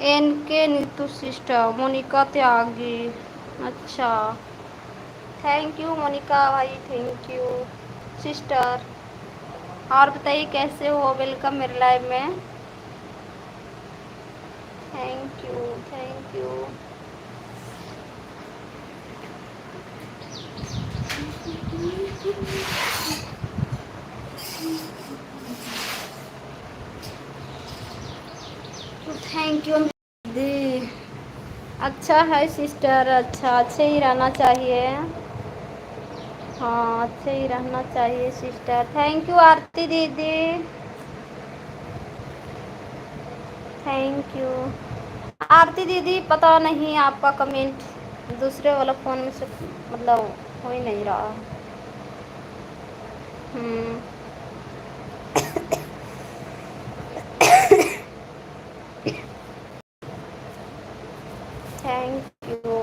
N के Neetu sister, Monika त्यागी। अच्छा, thank U Monika भाई, थैंक यू सिस्टर। और बताइए कैसे हो, वेलकम मेरे लाइव में। Thank you, thank you. Thank you दी। अच्छा है सिस्टर, अच्छा, अच्छे ही रहना चाहिए। हाँ, अच्छे ही रहना चाहिए सिस्टर। थैंक यू आरती दीदी, थैंक यू। आरती दीदी पता नहीं आपका कमेंट दूसरे वाला फ़ोन में से मतलब हो ही नहीं रहा। हम्म। Thank you,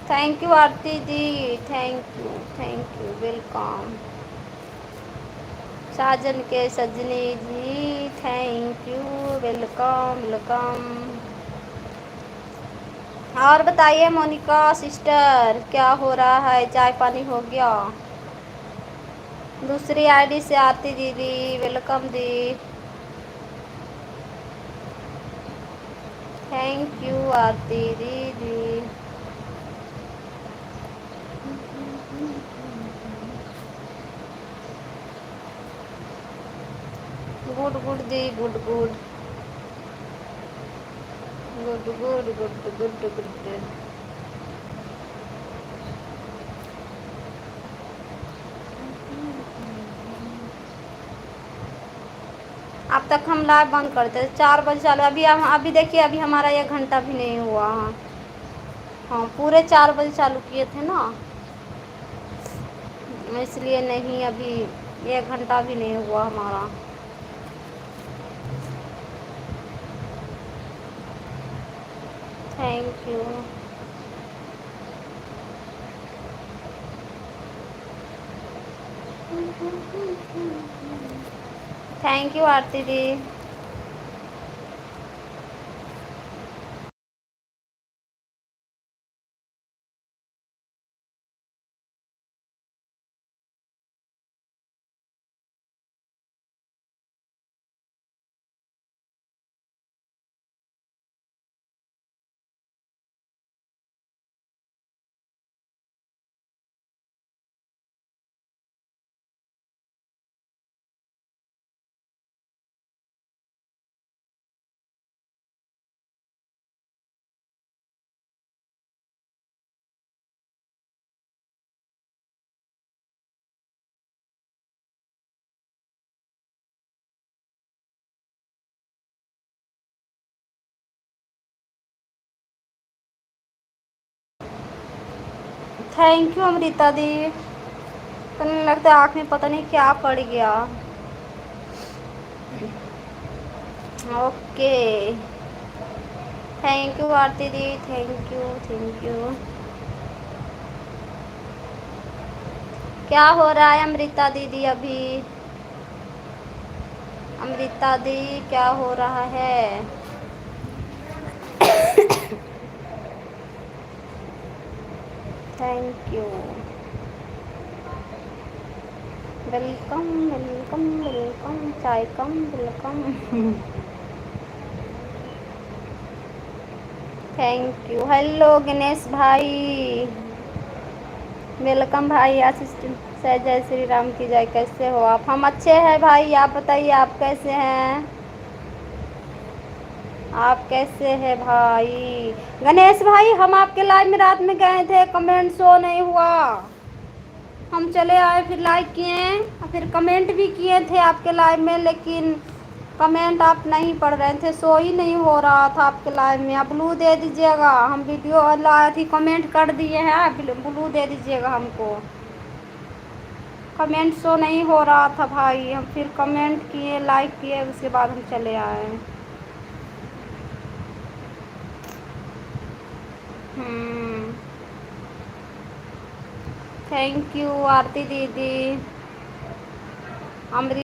thank U Aarti Di, thank you, welcome. साजन के सजनी जी, थैंक यू, वेलकम वेलकम। और बताइए मोनिका सिस्टर, क्या हो रहा है, चाय पानी हो गया? दूसरी आईडी से आती दीदी, वेलकम दी, थैंक यू आरती दीदी। गुड गुड दी, good good good good good good good. अब तक हम लाइव बंद करते थे 4 बजे चालू, अभी हम अभी देखिए अभी हमारा 1 घंटा भी नहीं हुआ। हाँ, पूरे 4 बजे चालू किए थे ना, इसलिए नहीं, अभी 1 घंटा भी नहीं हुआ हमारा। Thank you, thank U Aarti Di. Thank U Amrita दी। तो लगता है आँख में पता नहीं क्या पड़ गया। Okay, thank U Aarti Di, thank you, thank U. क्या हो रहा है अमृता दीदी अभी? अमृता दी क्या हो रहा है? Thank you, welcome welcome welcome, चाय कम welcome. Thank you, hello Ganesh भाई, वेलकम भाई। असिस्टेंट से जय श्री राम की जय, कैसे हो आप? हम अच्छे हैं भाई, आप बताइए आप कैसे हैं? आप कैसे हैं भाई? गणेश भाई, हम आपके लाइव में रात में गए थे, कमेंट शो नहीं हुआ, हम चले आए, फिर लाइक किए, फिर कमेंट भी किए थे आपके लाइव में, लेकिन कमेंट आप नहीं पढ़ रहे थे, शो ही नहीं हो रहा था आपके लाइव में। आप ब्लू दे दीजिएगा, हम वीडियो थी कमेंट कर दिए हैं, ब्लू दे दीजिएगा हमको। कमेंट शो नहीं हो रहा था भाई, हम फिर कमेंट किए, लाइक किए, उसके बाद हम चले आए। थैंक यू आरती दीदी। अमृत